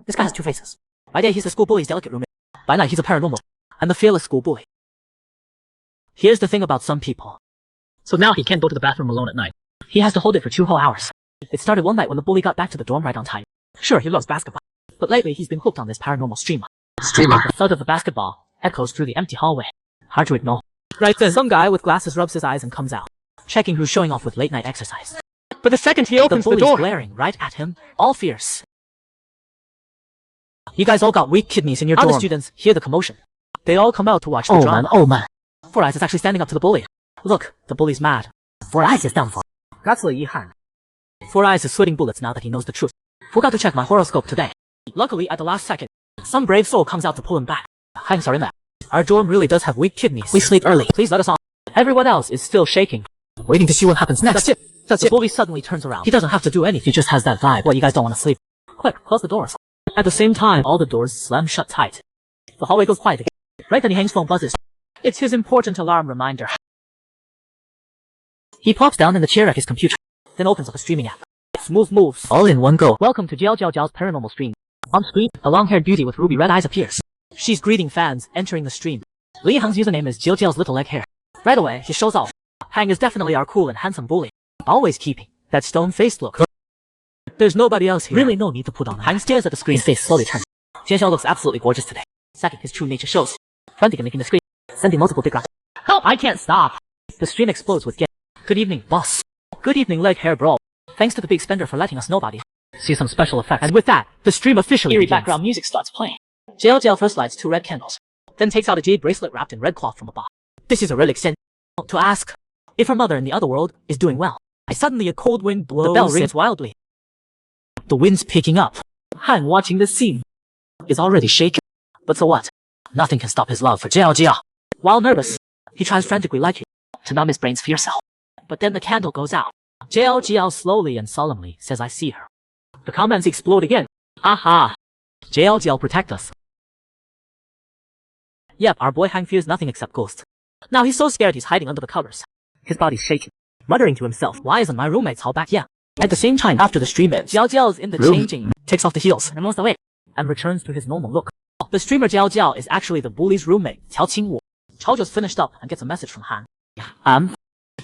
This guy has two faces. By day he's the school bully's delicate roommate. By night he's a paranormal and the fearless school bully. Here's the thing about some people. So now he can't go to the bathroom alone at night. He has to hold it for 2 whole hours. It started one night when the bully got back to the dorm right on time. Sure, he loves basketball, but lately he's been hooked on this paranormal streamer. The thud of the basketball echoes through the empty hallway. Hard to ignore. Right then, some guy with glasses rubs his eyes and comes out, checking who's showing off with late night exercise. But the second he opens the door, glaring right at him, all fierce. You guys all got weak kidneys in your dorm. Other students hear the commotion. They all come out to watch the drama. Oh man. Four Eyes is actually standing up to the bully. Look, the bully's mad. Four Eyes is down for. Four Eyes is sweating bullets now that he knows the truth. Forgot to check my horoscope today. Luckily, at the last second, some brave soul comes out to pull him back. I'm sorry, man. Our dorm really does have weak kidneys. We sleep early. Please let us on. Everyone else is still shaking, waiting to see what happens next. That's it. The bully suddenly turns around. He doesn't have to do anything. He just has that vibe. What, you guys don't want to sleep? Quick, close the doors. At the same time, all the doors slam shut tight. The hallway goes quiet again. Right then, Hang's phone buzzes. It's his important alarm reminder. He plops down in the chair at his computer, then opens up a streaming app. Smooth moves, all in one go. Welcome to Jiao Jiao's paranormal stream. On screen, a long-haired beauty with ruby red eyes appears. She's greeting fans entering the stream. Li Hang's username is Jiao Jiao's little leg hair. Right away, he shows off. Hang is definitely our cool and handsome bully, always keeping that stone-faced look. There's nobody else here. Really no need to put on. Hang stares at the screen, his face slowly turns. Jiao Jiao looks absolutely gorgeous today. Second, his true nature shows. Frantically licking the screen, sending multiple dick rocks. Help, I can't stop. The stream explodes with get. Good evening, boss. Good evening, leg hair bro. Thanks to the big spender for letting us nobody see some special effects. And with that, the stream officially begins. Background music starts playing. Jiao Jiao first lights 2 red candles, then takes out a jade bracelet wrapped in red cloth from a box. This is a relic sent to ask if her mother in the other world is doing well. Suddenly a cold wind blows. The bell rings wildly. The wind's picking up. Han, watching this scene, is already shaken. But so what? Nothing can stop his love for Jiao Jiao. While nervous, he tries frantically lighting to numb his brain's fear cell. But then the candle goes out. Jiao Jiao slowly and solemnly says, I see her. The comments explode again. Aha! Jiao Jiao, protect us. Yep, our boy Hang fears nothing except ghosts. Now he's so scared he's hiding under the covers. His body's shaking, muttering to himself, why isn't my roommate's hall back? Yeah. At the same time, after the stream ends, Jiao Jiao's in the changing, takes off the heels, removes the wig, and returns to his normal look. The streamer Jiao Jiao is actually the bully's roommate, Qiao Qingwu. Chao just finished up and gets a message from Han.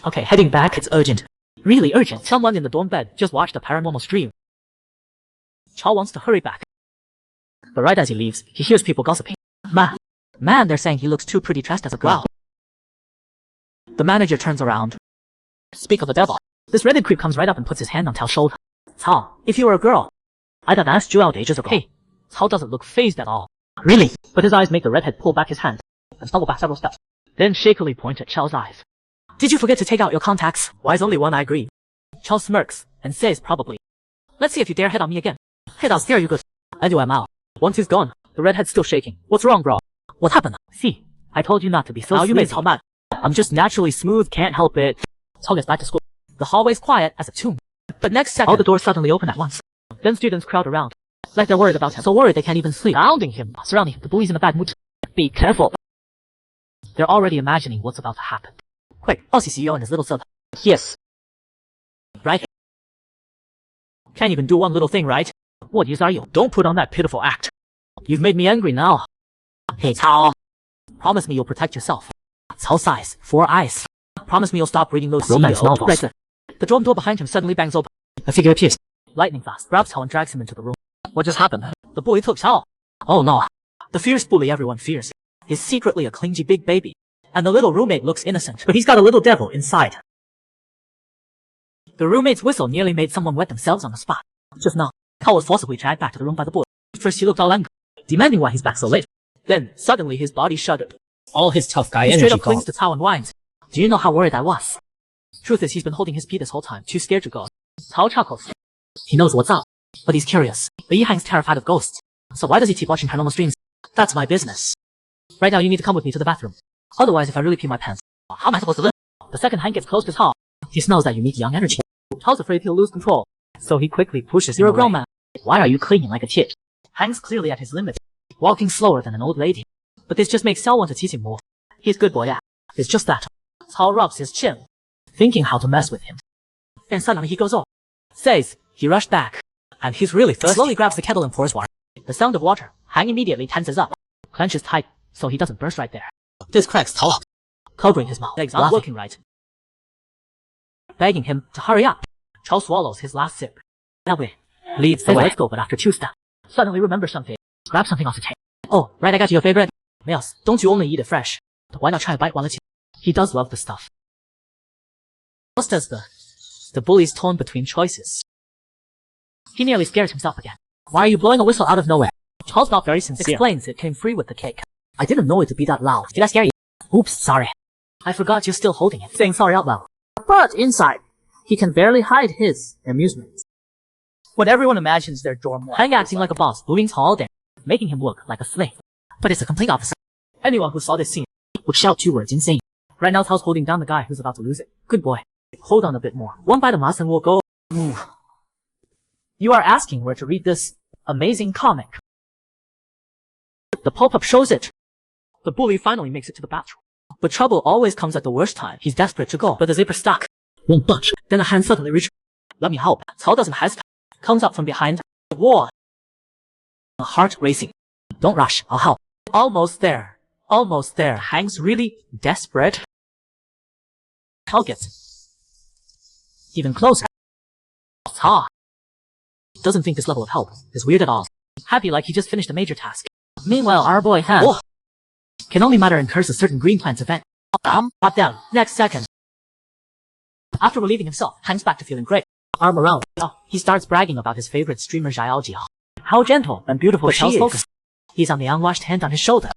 Okay, heading back, it's urgent. Really urgent. Someone in the dorm bed just watched a paranormal stream. Chao wants to hurry back. But right as he leaves, he hears people gossiping. Man, they're saying he looks too pretty dressed as a girl. Wow. The manager turns around. Speak of the devil. This redhead creep comes right up and puts his hand on Tao's shoulder. Cao, if you were a girl, I'd have asked you out ages ago. Hey, Cao doesn't look fazed at all. Really? But his eyes make the redhead pull back his hand and stumble back several steps. Then shakily point at Chao's eyes. Did you forget to take out your contacts? Why is only one eye green? Chao smirks and says probably. Let's see if you dare hit on me again. Hey, I'll scare you good. Anyway, I'm out. Once he's gone, the redhead's still shaking. What's wrong, bro? What happened? See, I told you not to be so sleazy. You made Cao mad. I'm just naturally smooth, can't help it. Cao gets back to school. The hallway's quiet as a tomb. But next second, all the doors suddenly open at once. Then students crowd around, like they're worried about him. So worried they can't even sleep. Surrounding him. The bully's in a bad mood. Be careful. They're already imagining what's about to happen. Quick, bossy CEO and his little sub. Yes. Right? Can't even do one little thing, right? What use are you? Don't put on that pitiful act. You've made me angry now. Hey, Cao. Promise me you'll protect yourself. Cao sighs. 4 eyes. Promise me you'll stop reading those romance novels. Right there. The dorm door behind him suddenly bangs open. A figure appears. Lightning fast, grabs Cao and drags him into the room. What just happened? The bully took Cao. Oh no. The fierce bully everyone fears is secretly a clingy big baby. And the little roommate looks innocent, but he's got a little devil inside. The roommate's whistle nearly made someone wet themselves on the spot. Just now, Cao was forcibly dragged back to the room by the bully. First he looked all angry, demanding why he's back so late. Then, suddenly his body shuddered. All his tough guy energy straight up clings to Cao and whines. Do you know how worried I was? Truth is, he's been holding his pee this whole time, too scared to go. Cao chuckles. He knows what's up, but he's curious. But Yihang's terrified of ghosts. So why does he keep watching paranormal streams? That's my business. Right now you need to come with me to the bathroom. Otherwise, if I really pee my pants, how am I supposed to live? The second Hank gets close to Cao, he smells that unique young energy. Cao's afraid he'll lose control, so he quickly pushes him away. You're a grown man. Why are you clinging like a kid? Hank's clearly at his limit, walking slower than an old lady. But this just makes Cao want to tease him more. He's good boy, yeah. It's just that. Cao rubs his chin, thinking how to mess with him. Then suddenly he goes off. Says, he rushed back. And he's really thirsty. Slowly grabs the kettle and pours water. The sound of water. Hang immediately tenses up, clenches tight, so he doesn't burst right there. This cracks Cao, covering his mouth. Legs aren't working right, begging him to hurry up. Cao swallows his last sip. That way, leads the way. Let's go, but after 2 steps, suddenly remember something. Grab something off the table. Oh, right, I got you your favorite. Meals, don't you only eat it fresh? Why not try a bite while it's here? He does love the stuff. Just as the bully's torn between choices. He nearly scares himself again. Why are you blowing a whistle out of nowhere? Cao's not very sincere. Explains it came free with the cake. I didn't know it would be that loud. Did I scare you? Oops, sorry. I forgot you're still holding it. Saying sorry out loud. But inside, he can barely hide his amusement. What everyone imagines their dorm was. Hang acting like a boss, moving all day, making him look like a slave. But it's the complete opposite. Anyone who saw this scene would shout 2 words, insane. Right now, Cao's holding down the guy who's about to lose it. Good boy. Hold on a bit more. One bite of mas and we'll go. You are asking where to read this amazing comic. The pop-up shows it. The bully finally makes it to the bathroom. But trouble always comes at the worst time. He's desperate to go, but the zipper stuck. Won't budge. Then a hand suddenly reaches. Let me help. Cao doesn't hesitate. Comes up from behind. Whoa. A heart racing. Don't rush. I'll help. Almost there. Almost there. Hank's really desperate. Cao gets even closer. Cao doesn't think this level of help is weird at all. Happy like he just finished a major task. Meanwhile, our boy Han can only matter and curse a certain green plants event. Pop down. Next second. After relieving himself, Hank's back to feeling great. Arm around. He starts bragging about his favorite streamer Xiaoji. How gentle and beautiful she is. Focus. He's on the unwashed hand on his shoulder.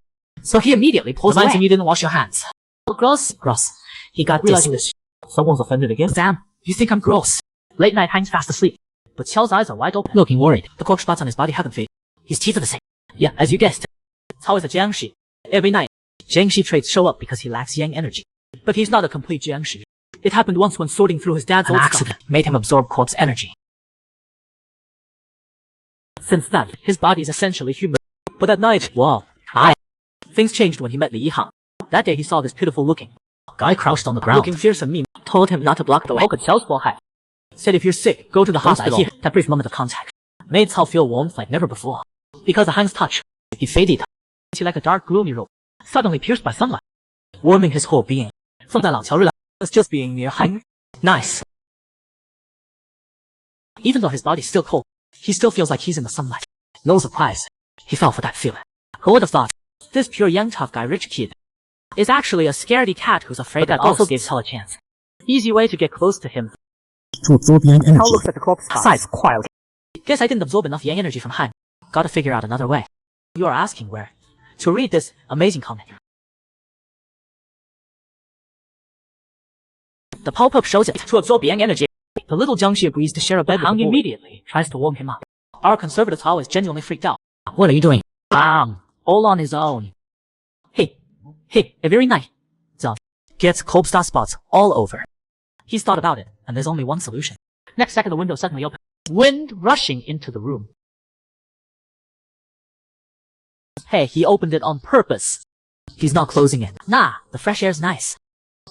So he immediately pulls away. Reminds him you didn't wash your hands. Gross. Gross. He got realizing this. Someone's offended again. Damn. You think I'm gross? Late night Hank's fast asleep. But Qiao's eyes are wide open, looking worried. The cork spots on his body haven't faded. His teeth are the same. Yeah, as you guessed. Cao is a Jiangshi. Every night, Jiangshi traits show up because he lacks yang energy. But he's not a complete Jiangshi. It happened once when sorting through his dad's old accident made him absorb corpse energy. Since then, his body is essentially human. But at night, wow, things changed when he met Li Yihang. That day he saw this pitiful looking guy crouched on the ground, looking fierce and mean, told him not to block the way. Said if you're sick, go to the hospital. That brief moment of contact made Cao feel warmth like never before. Because of Hank's touch, he faded. He like a dark, gloomy robe, suddenly pierced by sunlight, warming his whole being. 放在老乔日来 was just being near Hank. Nice. Even though his body's still cold, he still feels like he's in the sunlight. No surprise, he fell for that feeling. Who would have thought? This pure young tough guy rich kid is actually a scaredy cat who's afraid that also gives Cao a chance. Easy way to get close to him. To absorb yang energy. Cao looks at the corpse size quietly. Guess I didn't absorb enough yang energy from Han. Gotta figure out another way. You are asking where to read this amazing comic. The pop-up shows it. To absorb yang energy. The little Jiangxi agrees to share a bed with Hang immediately tries to warm him up. Our conservative Cao is genuinely freaked out. What are you doing? All on his own. Hey, every night, Zhao gets cold star spots all over. He's thought about it, and there's only one solution. Next second, the window suddenly opens. Wind rushing into the room. Hey, he opened it on purpose. He's not closing it. Nah, the fresh air's nice.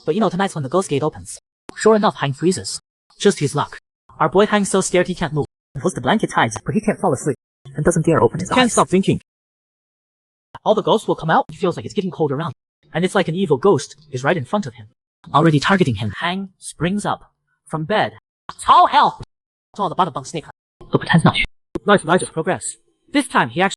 But you know, tonight's when the ghost gate opens. Sure enough, Hang freezes. Just his luck. Our boy Hang's so scared he can't move. He pulls the blanket tight, but he can't fall asleep. And doesn't dare open his eyes. Can't stop thinking. All the ghosts will come out. He feels like it's getting cold around. And it's like an evil ghost is right in front of him. Already targeting him. Hang springs up from bed. Cao help! 撞到把他绑 snake. 都不太上去. Nice progress. This time he actually